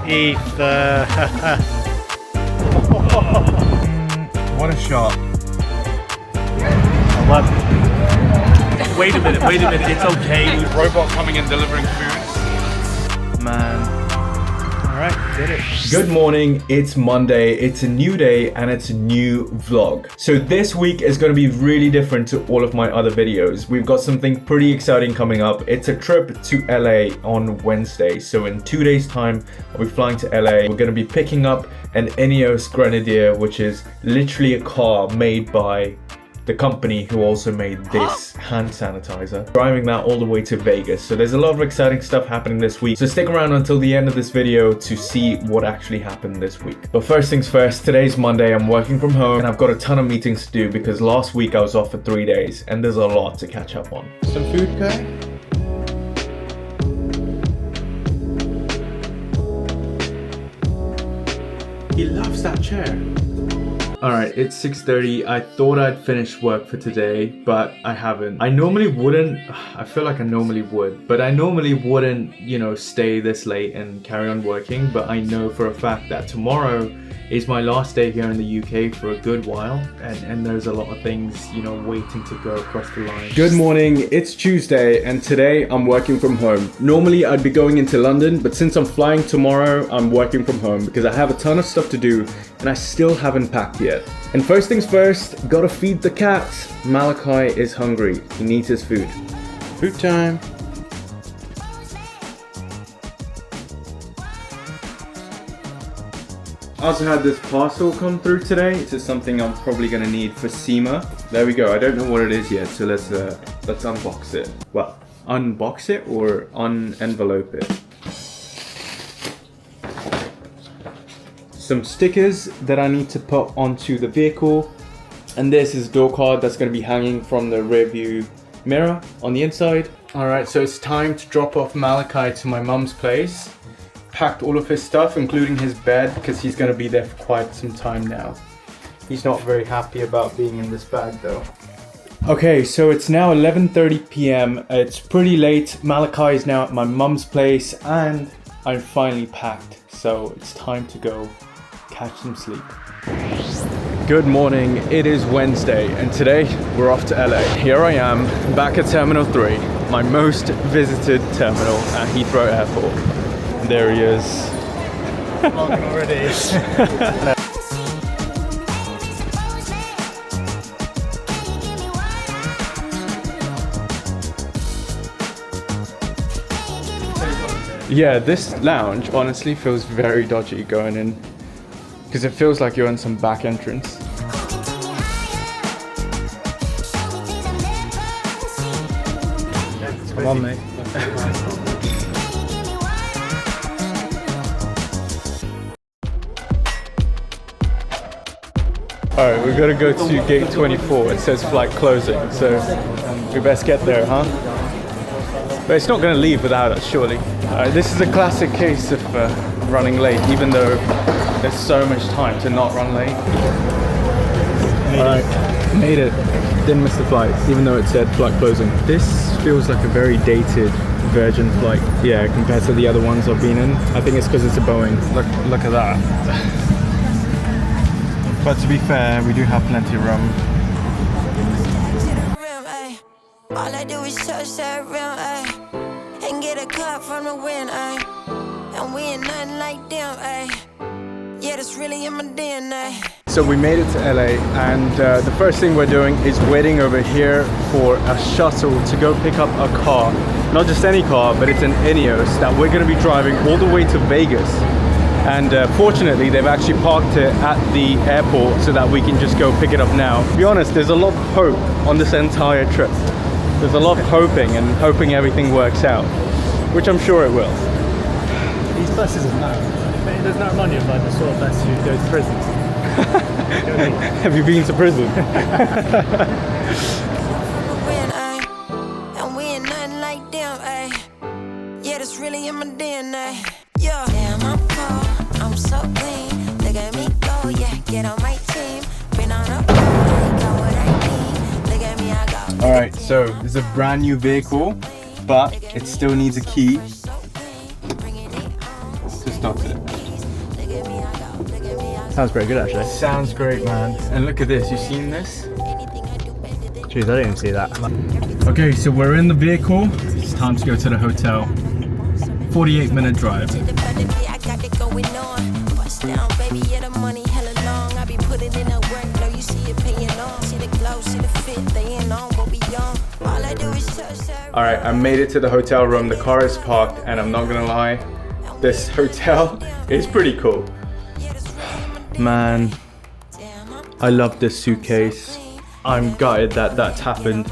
Ether. What a shot. Wait a minute, it's okay. Robot coming and delivering food. Man. Alright, did it. Good morning, it's Monday, it's a new day and it's a new vlog. So this week is going to be really different to all of my other videos. We've got something pretty exciting coming up. It's a trip to LA on Wednesday. So in 2 days time, I'll be flying to LA. We're going to be picking up an INEOS Grenadier, which is literally a car made by the company who also made this hand sanitizer, driving that all the way to Vegas. So there's a lot of exciting stuff happening this week. So stick around until the end of this video to see what actually happened this week. But first things first, today's Monday, I'm working from home and I've got a ton of meetings to do because last week I was off for 3 days and there's a lot to catch up on. Some food, guy? He loves that chair. Alright, it's 6:30. I thought I'd finish work for today, but I haven't. I normally wouldn't, I feel like I normally would, but I normally wouldn't, you know, stay this late and carry on working, but I know for a fact that tomorrow is my last day here in the UK for a good while, and there's a lot of things, you know, waiting to go across the line. Good morning, it's Tuesday, and today I'm working from home. Normally I'd be going into London, but since I'm flying tomorrow, I'm working from home because I have a ton of stuff to do, and I still haven't packed yet. And first things first, gotta feed the cat. Malachi is hungry, he needs his food. Food time. I also had this parcel come through today. This is something I'm probably gonna need for SEMA. There we go. I don't know what it is yet, so let's unbox it. Well, unbox it or unenvelope it. Some stickers that I need to put onto the vehicle, and this is a door card that's gonna be hanging from the rear view mirror on the inside. All right, so it's time to drop off Malachi to my mum's place. Packed all of his stuff, including his bed, because he's going to be there for quite some time now. He's not very happy about being in this bag though. Okay, so it's now 11:30 p.m. It's pretty late. Malachi is now at my mum's place and I'm finally packed. So it's time to go catch some sleep. Good morning, it is Wednesday and today we're off to LA. Here I am, back at Terminal 3, my most visited terminal at Heathrow Airport. There he is. Vlogging already. Yeah, this lounge honestly feels very dodgy going in because it feels like you're in some back entrance. Come on, mate. Alright, we're gonna go to gate 24. It says flight closing, so we best get there, huh? But it's not gonna leave without us, surely. This is a classic case of running late, even though there's so much time to not run late. Alright, made it. Didn't miss the flight, even though it said flight closing. This feels like a very dated Virgin flight. Yeah, compared to the other ones I've been in. I think it's because it's a Boeing. Look at that. But to be fair, we do have plenty of room. All I do is touch that rim, and get a cut from the wind, and we ain't nothing like them, yeah, that's really in my DNA. So we made it to LA, and the first thing we're doing is waiting over here for a shuttle to go pick up a car. Not just any car, but it's an INEOS that we're going to be driving all the way to Vegas. And fortunately, they've actually parked it at the airport so that we can just go pick it up now. To be honest, there's a lot of hope on this entire trip. There's a lot of hoping everything works out, which I'm sure it will. These buses are mad. It doesn't remind you of like the sort of bus who go to prison. Have you been to prison? And we ain't nothing like them, yeah, that's really in my DNA. Yeah, damn, I'm cold, I'm so clean. Look at me go, yeah, get on my team. Been on a road, got what I need. Look at me, I got. Alright, so this is a brand new vehicle, but it still needs a key to count it. Sounds pretty good actually. Sounds great, man. And look at this, you seen this? Jeez, I didn't even see that. Okay, so we're in the vehicle. It's time to go to the hotel. 48-minute drive. Alright, I made it to the hotel room. The car is parked, and I'm not gonna lie, this hotel is pretty cool. Man, I love this suitcase. I'm gutted that that's happened.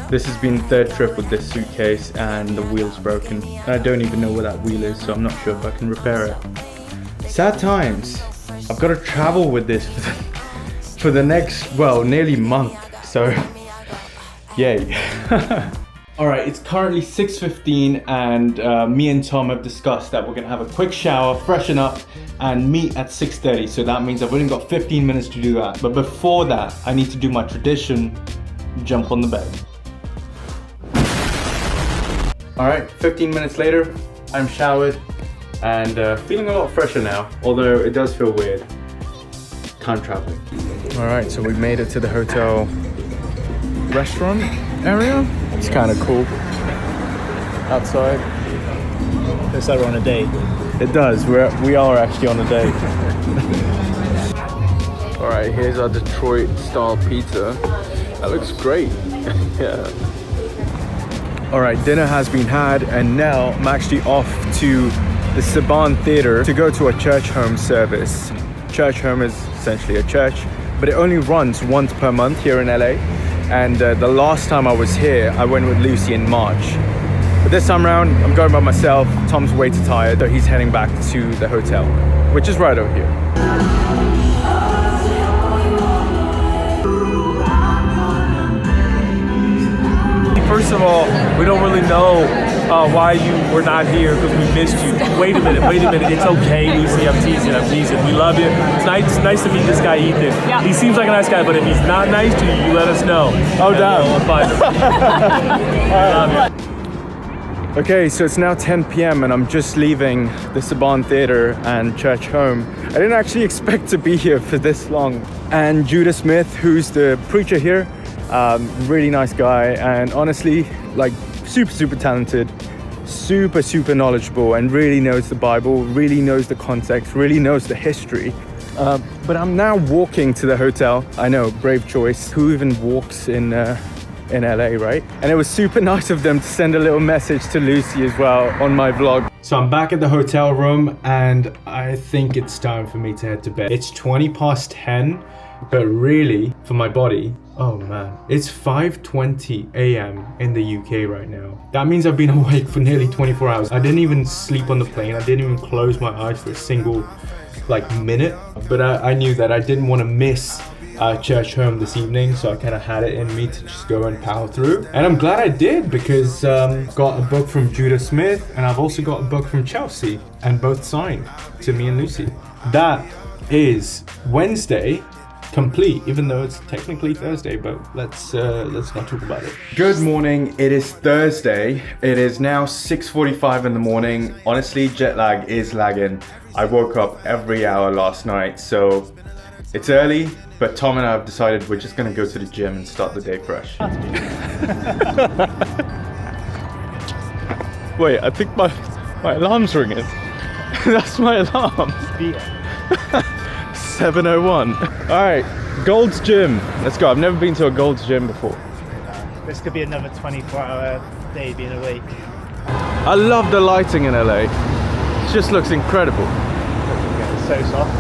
This has been the third trip with this suitcase and the wheel's broken. And I don't even know where that wheel is, so I'm not sure if I can repair it. Sad times. I've got to travel with this for the next, well, nearly month. So, yay. Alright, it's currently 6:15 and me and Tom have discussed that we're gonna have a quick shower, freshen up, and meet at 6:30. So that means I've only got 15 minutes to do that. But before that, I need to do my tradition, jump on the bed. Alright, 15 minutes later, I'm showered and feeling a lot fresher now, although it does feel weird. Time traveling. Alright, so we made it to the hotel restaurant area. It's kind of cool. Outside. Looks like we're on a date. It does, we are actually on a date. Alright, here's our Detroit style pizza. That looks great. Yeah. Alright, dinner has been had, and now I'm actually off to the Saban Theater to go to a church home service. Church home is essentially a church, but it only runs once per month here in LA. And the last time I was here, I went with Lucy in March. But this time around, I'm going by myself. Tom's way too tired, so he's heading back to the hotel, which is right over here. First of all, we don't really know why you were not here because we missed you. Wait a minute. It's okay, Lucy. I'm teasing. We love you. It's nice to meet this guy, Ethan. Yeah. He seems like a nice guy, but if he's not nice to you, you let us know. Oh, damn. We'll find him. Love you. Okay, so it's now 10 p.m. and I'm just leaving the Saban Theater and church home. I didn't actually expect to be here for this long. And Judah Smith, who's the preacher here, really nice guy, and honestly, like super talented, super knowledgeable, and really knows the Bible, really knows the context, really knows the history. But I'm now walking to the hotel. I know, brave choice. Who even walks in LA, right? And it was super nice of them to send a little message to Lucy as well on my vlog. So I'm back at the hotel room, and I think it's time for me to head to bed. It's 20 past 10, but really, for my body, oh man, it's 5:20 a.m. in the UK right now. That means I've been awake for nearly 24 hours. I didn't even sleep on the plane. I didn't even close my eyes for a single minute. But I knew that I didn't want to miss church home this evening, so I kind of had it in me to just go and power through. And I'm glad I did, because I've got a book from Judah Smith, and I've also got a book from Chelsea, and both signed to me and Lucy. That is Wednesday complete, even though it's technically Thursday, but let's not talk about it. Good morning, it is Thursday. It is now 6:45 in the morning. Honestly, jet lag is lagging. I woke up every hour last night, so it's early, but Tom and I have decided we're just gonna go to the gym and start the day fresh. Wait, I think my alarm's ringing. That's my alarm. 7:01. All right, Gold's Gym. Let's go. I've never been to a Gold's Gym before. This could be another 24-hour day being awake. I love the lighting in LA. It just looks incredible. It's so soft.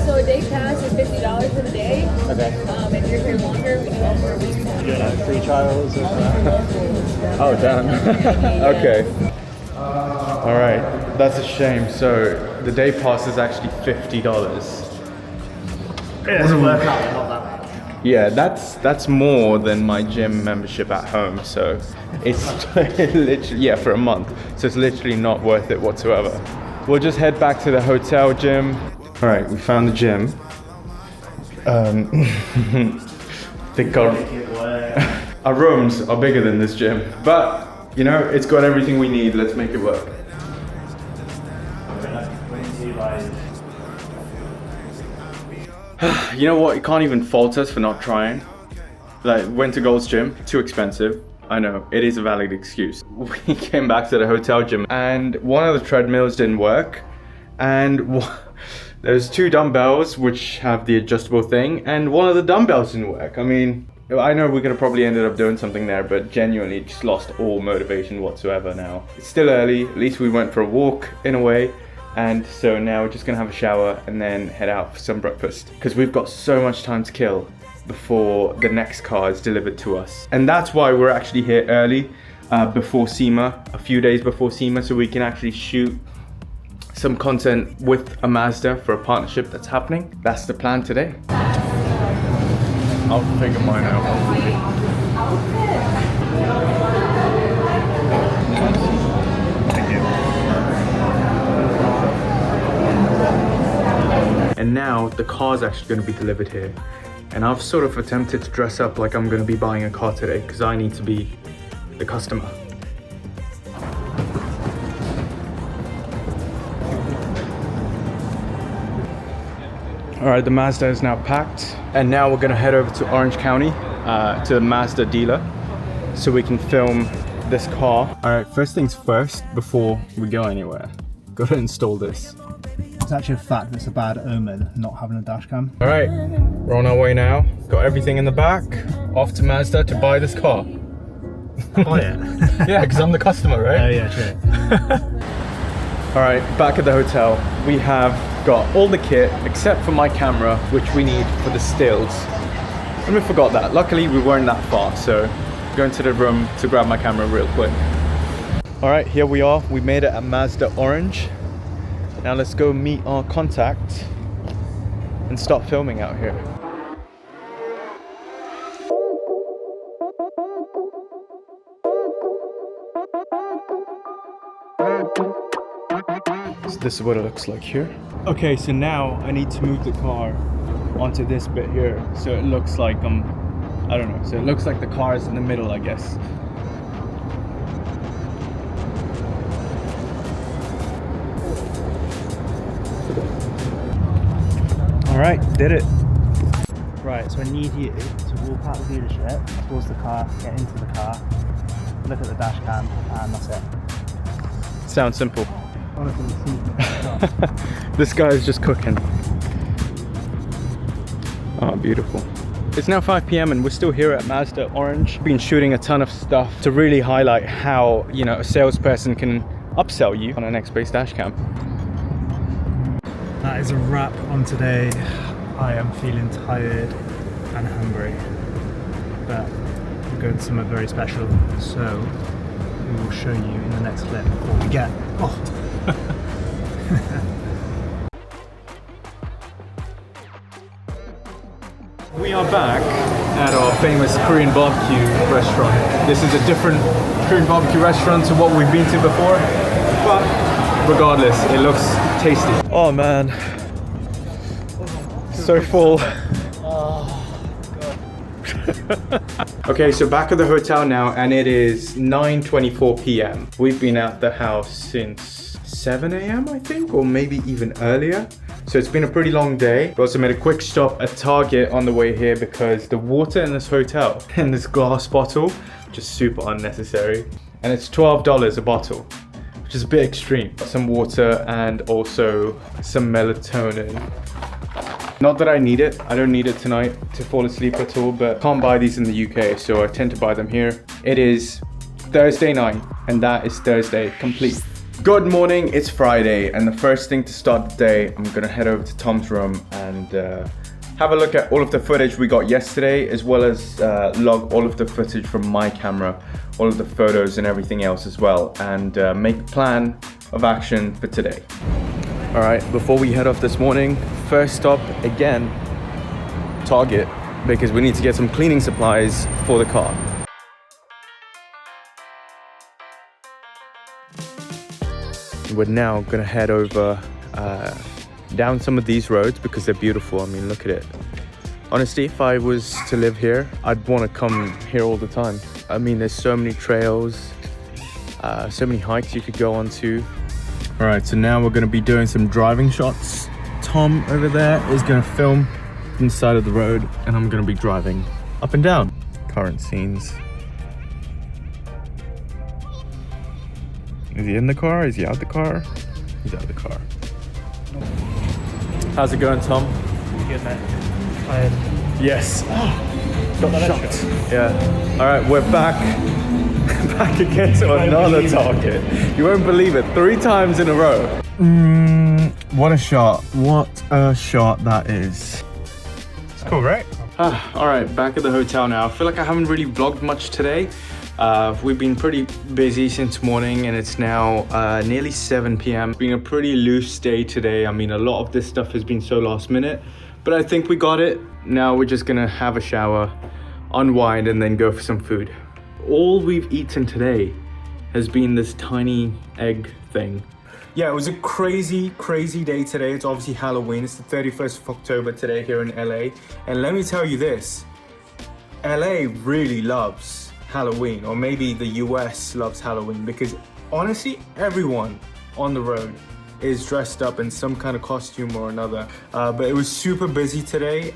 So a day pass is $50 for the day. Okay. If you're here longer, we do that for a week. Doing like free trials. Oh, damn. Okay. All right, that's a shame. So the day pass is actually $50. It doesn't work out, not that much. Yeah, that's more than my gym membership at home. So it's literally, yeah, for a month. So it's literally not worth it whatsoever. We'll just head back to the hotel gym. All right, we found the gym. Think our rooms are bigger than this gym, but You know, it's got everything we need. Let's make it work. You know what? You can't even fault us for not trying. Like, went to Gold's Gym, too expensive. I know, it is a valid excuse. We came back to the hotel gym and one of the treadmills didn't work. And there's 2 dumbbells which have the adjustable thing, and one of the dumbbells didn't work. I mean, I know we could have probably ended up doing something there, but genuinely just lost all motivation whatsoever now. It's still early, at least we went for a walk in a way. And so now we're just gonna have a shower and then head out for some breakfast, because we've got so much time to kill before the next car is delivered to us. And that's why we're actually here early, before SEMA, a few days before SEMA, so we can actually shoot some content with a Mazda for a partnership that's happening. That's the plan today. I'll figure mine out. And now the car's actually going to be delivered here. And I've sort of attempted to dress up like I'm going to be buying a car today, because I need to be the customer. All right, the Mazda is now packed. And now we're going to head over to Orange County, to the Mazda dealer, so we can film this car. All right, first things first, before we go anywhere, got to install this. It's actually a fact that's a bad omen, not having a dash cam. All right, we're on our way now. Got everything in the back. Off to Mazda to buy this car. Oh yeah. Yeah, because I'm the customer, right? Oh yeah, true. All right, back at the hotel. We have got all the kit except for my camera, which we need for the stills. And we forgot that. Luckily, we weren't that far, so going to the room to grab my camera real quick. All right, here we are. We made it at Mazda Orange. Now let's go meet our contact and start filming out here. So this is what it looks like here. Okay, so now I need to move the car onto this bit here, so it looks like I don't know, so it looks like the car is in the middle, I guess. All right, did it. Right, so I need you to walk out the dealership, towards the car, get into the car, look at the dash cam, and that's it. Sounds simple. Honestly, it's simple. This guy is just cooking. Oh, beautiful. It's now 5 p.m. and we're still here at Mazda Orange. Been shooting a ton of stuff to really highlight how, you know, a salesperson can upsell you on an X-based dash cam. That is a wrap on today. I am feeling tired and hungry, but we're going to somewhere very special, so we will show you in the next clip what we get. Oh. We are back at our famous Korean barbecue restaurant. This is a different Korean barbecue restaurant to what we've been to before, but regardless, it looks tasty. Oh man, so full. Okay, so back at the hotel now, and it is 9:24 p.m. We've been at the house since 7 a.m. I think, or maybe even earlier. So it's been a pretty long day. We also made a quick stop at Target on the way here because the water in this hotel, in this glass bottle, just super unnecessary. And it's $12 a bottle, which is a bit extreme. Some water and also some melatonin. Not that I need it. I don't need it tonight to fall asleep at all, but can't buy these in the UK, so I tend to buy them here. It is Thursday night, and that is Thursday complete. Good morning, it's Friday, and the first thing to start the day, I'm gonna head over to Tom's room and have a look at all of the footage we got yesterday, as well as log all of the footage from my camera, all of the photos and everything else as well, and make a plan of action for today. All right, before we head off this morning, first stop again, Target, because we need to get some cleaning supplies for the car. We're now gonna head over down some of these roads because they're beautiful. I mean, look at it. Honestly, if I was to live here, I'd want to come here all the time. I mean, there's so many trails, So many hikes you could go on to. All right, so now we're gonna be doing some driving shots. Tom over there is gonna film from the side of the road and I'm gonna be driving up and down. Current scenes. Is he in the car? Is he out the car? He's out the car. How's it going, Tom? Good, mate. Tired. Yes. Got shot. Yeah. All right, we're back. Back again to another target. You won't believe it. 3 times in a row. What a shot. What a shot that is. It's cool, right? All right, back at the hotel now. I feel like I haven't really vlogged much today. We've been pretty busy since morning and it's now nearly 7 p.m. It's been a pretty loose day today. I mean, a lot of this stuff has been so last minute, but I think we got it. Now we're just gonna have a shower, unwind, and then go for some food. All we've eaten today has been this tiny egg thing. Yeah, it was a crazy day today. It's obviously Halloween. It's the 31st of October today here in LA. And let me tell you this, LA really loves Halloween, or maybe the US loves Halloween, because honestly, everyone on the road is dressed up in some kind of costume or another. But it was super busy today.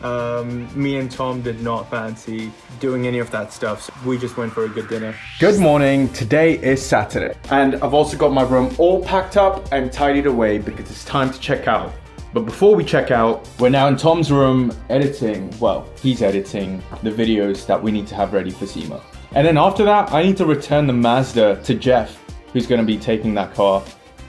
Me and Tom did not fancy doing any of that stuff, so we just went for a good dinner. Good morning. Today is Saturday, and I've also got my room all packed up and tidied away because it's time to check out. But before we check out, we're now in Tom's room editing. Well, he's editing the videos that we need to have ready for SEMA. And then after that, I need to return the Mazda to Jeff, who's gonna be taking that car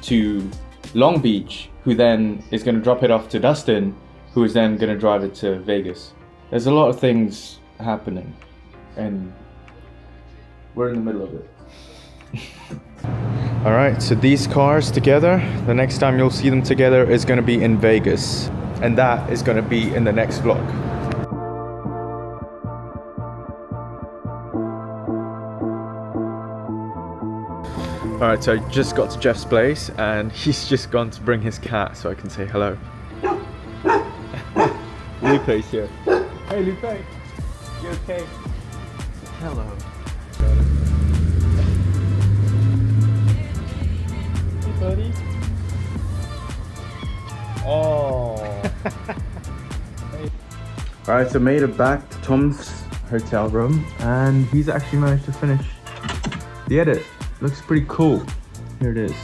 to Long Beach, who then is gonna drop it off to Dustin, who is then gonna drive it to Vegas. There's a lot of things happening, and we're in the middle of it. All right, so these cars together, the next time you'll see them together is gonna be in Vegas, and that is gonna be in the next vlog. All right, so I just got to Jeff's place and he's just gone to bring his cat so I can say hello. Lupe's here. Hey Lupe, you okay? Hello. Hey buddy. Oh. All right, so made it back to Tom's hotel room and he's actually managed to finish the edit. Looks pretty cool. Here it is.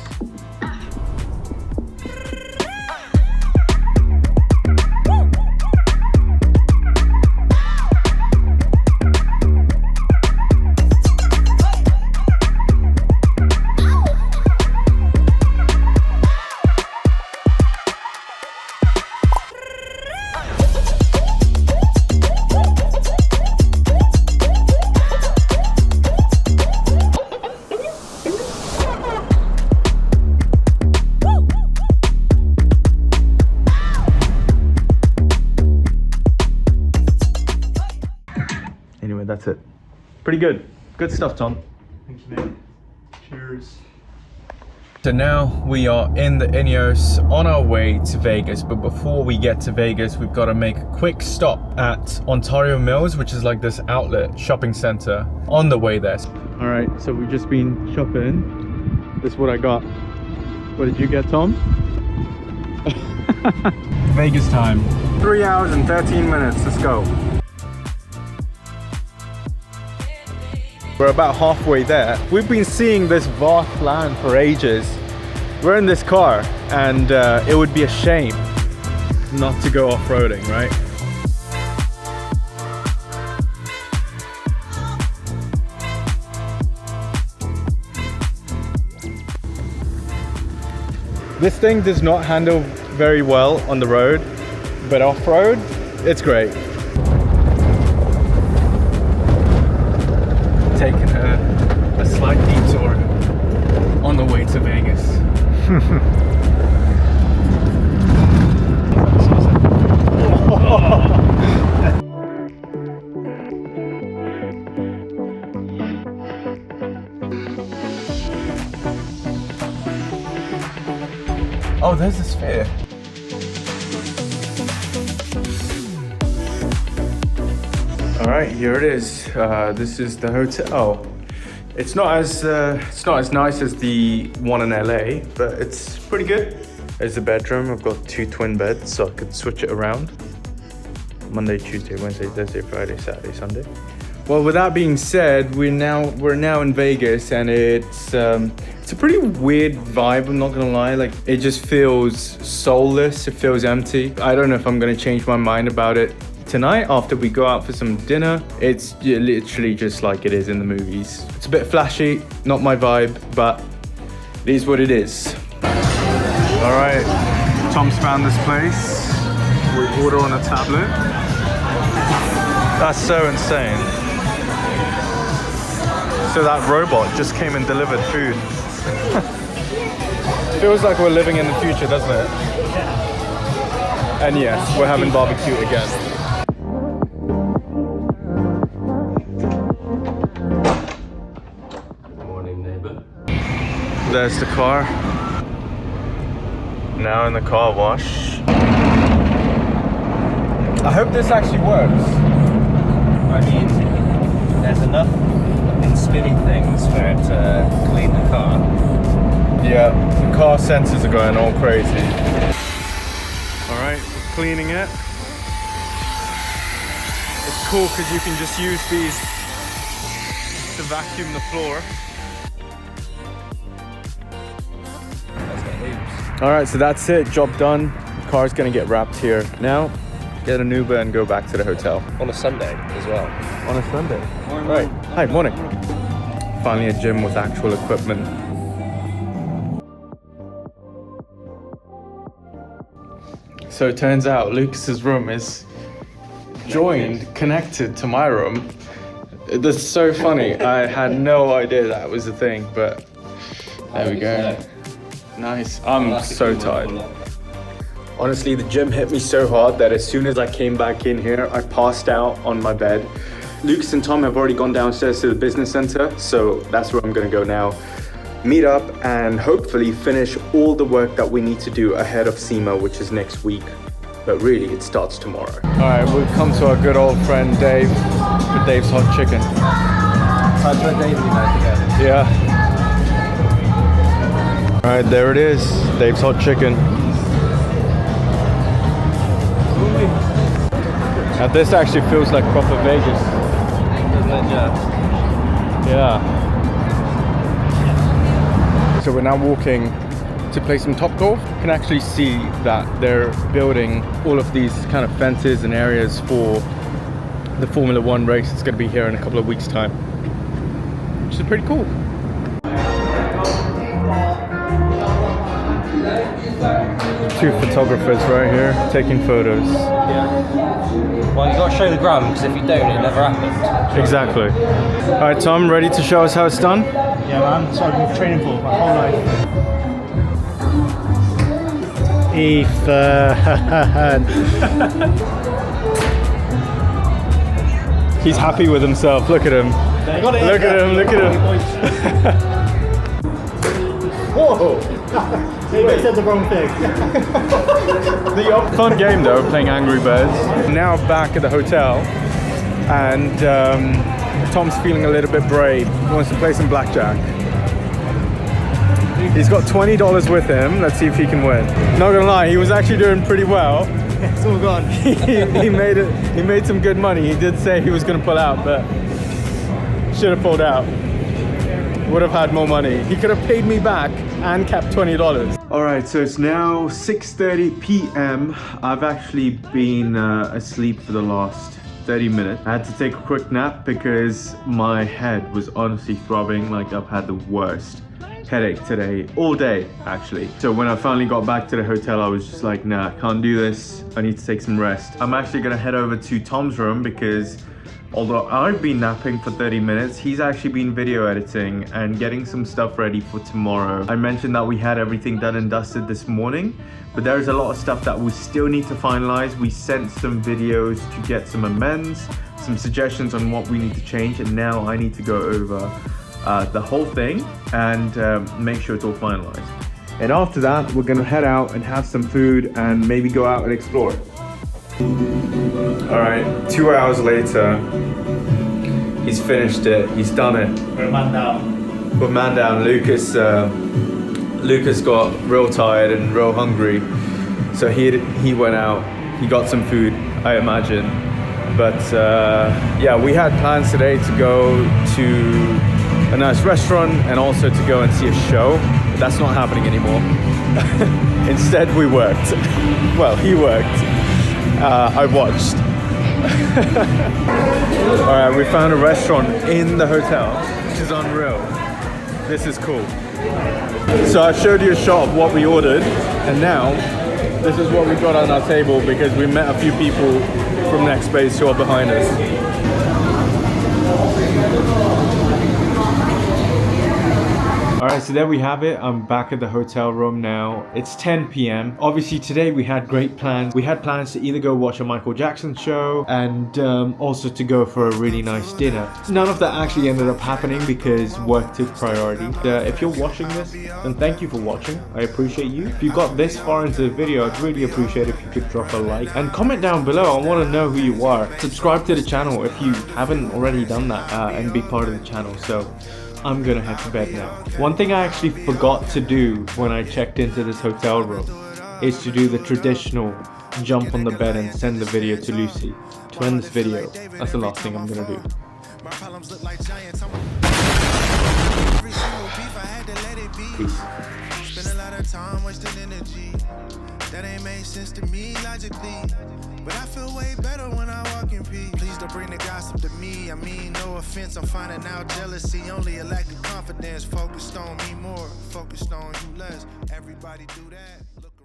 Anyway, that's it. Pretty good. Good stuff, Tom. Thank you, mate. Cheers. So now we are in the INEOS on our way to Vegas, but before we get to Vegas, we've got to make a quick stop at Ontario Mills, which is like this outlet shopping center on the way there. All right, so we've just been shopping. This is what I got. What did you get, Tom? Vegas time. 3 hours and 13 minutes, let's go. We're about halfway there. We've been seeing this vast land for ages. We're in this car and it would be a shame not to go off-roading, right? This thing does not handle very well on the road, but off-road, it's great. Taking a slight detour on the way to Vegas. Oh, there's a sphere. All right, here it is. This is the hotel. It's not as nice as the one in LA, but it's pretty good. There's the bedroom. I've got 2 twin beds, so I could switch it around. Monday, Tuesday, Wednesday, Thursday, Friday, Saturday, Sunday. Well, with that being said, we're now in Vegas, and it's a pretty weird vibe. I'm not gonna lie. Like, it just feels soulless. It feels empty. I don't know if I'm gonna change my mind about it tonight after we go out for some dinner. It's literally just like it is in the movies. It's a bit flashy, not my vibe, but it is what it is. All right, Tom's found this place. We order on a tablet. That's so insane. So that robot just came and delivered food. Feels like we're living in the future, doesn't it? And yes, we're having barbecue again. Morning, neighbor. There's the car. Now in the car wash. I hope this actually works. I mean, there's enough spinning things for it to clean the car. Yeah, the car sensors are going all crazy. All right, we're cleaning it. It's cool because you can just use these to vacuum the floor. All right, so that's it, job done. The car's gonna get wrapped here. Now, get an Uber and go back to the hotel. On a Sunday as well. On a Sunday. Right. Hi, morning. Finally a gym with actual equipment. So it turns out Lucas's room is connected to my room. That's so funny. I had no idea that was a thing, but there we go. Nice. I'm so tired. Honestly, the gym hit me so hard that as soon as I came back in here, I passed out on my bed. Lucas and Tom have already gone downstairs to the business center, so that's where I'm gonna go now. Meet up and hopefully finish all the work that we need to do ahead of SEMA, which is next week. But really, it starts tomorrow. All right, we've come to our good old friend Dave for Dave's Hot Chicken. That's what Dave and I together. Yeah. All right, there it is, Dave's Hot Chicken. Now this actually feels like proper Vegas. Doesn't it, Yeah. So we're now walking to play some Top Golf. You can actually see that they're building all of these kind of fences and areas for the Formula One race. It's going to be here in a couple of weeks' time, which is pretty cool. Two photographers right here taking photos. Yeah. Well, you got to show the gram, because if you don't, it never happens. Exactly. All right, Tom, ready to show us how it's done? Yeah, man. So I've been training for my whole life. Ethan. He's happy with himself. Look at him. Look at him. Look at him. Whoa! Maybe I said the wrong thing. Fun game though, playing Angry Birds. Now back at the hotel, and Tom's feeling a little bit brave. He wants to play some blackjack. He's got $20 with him. Let's see if he can win. Not gonna lie, he was actually doing pretty well. It's all gone. he made it. He made some good money. He did say he was gonna pull out, but should have pulled out. Would have had more money. He could have paid me back and kept $20. All right, so it's now 6:30 p.m. I've actually been asleep for the last 30 minutes. I had to take a quick nap because my head was honestly throbbing like I've had the worst headache today, all day actually. So when I finally got back to the hotel, I was just like, nah, I can't do this. I need to take some rest. I'm actually gonna head over to Tom's room because although I've been napping for 30 minutes, he's actually been video editing and getting some stuff ready for tomorrow. I mentioned that we had everything done and dusted this morning, but there's a lot of stuff that we still need to finalize. We sent some videos to get some amends, some suggestions on what we need to change, and now I need to go over the whole thing and make sure it's all finalized. And after that, we're gonna head out and have some food and maybe go out and explore. All right, 2 hours later, He's finished it. He's done it. We're a man down. We're man down. Lucas got real tired and real hungry, so he went out. He got some food, I imagine. But yeah, we had plans today to go to a nice restaurant and also to go and see a show. But that's not happening anymore. Instead, we worked. Well, he worked. I watched. Alright, we found a restaurant in the hotel, which is unreal. This is cool. So I showed you a shot of what we ordered, and now this is what we got on our table because we met a few people from Next Base who are behind us. Alright, so there we have it. I'm back at the hotel room now. It's 10 p.m. Obviously today we had great plans. We had plans to either go watch a Michael Jackson show and also to go for a really nice dinner. None of that actually ended up happening because work took priority. If you're watching this, then thank you for watching. I appreciate you. If you got this far into the video, I'd really appreciate if you could drop a like and comment down below. I want to know who you are. Subscribe to the channel if you haven't already done that and be part of the channel. So I'm gonna head to bed now. One thing I actually forgot to do when I checked into this hotel room is to do the traditional jump on the bed and send the video to Lucy to end this video. That's the last thing I'm gonna do. Peace. That ain't made sense to me logically, but I feel way better when I walk in peace. Please don't bring the gossip to me. I mean, no offense, I'm finding out jealousy only a lack of confidence. Focused on me more, focused on you less. Everybody do that. Look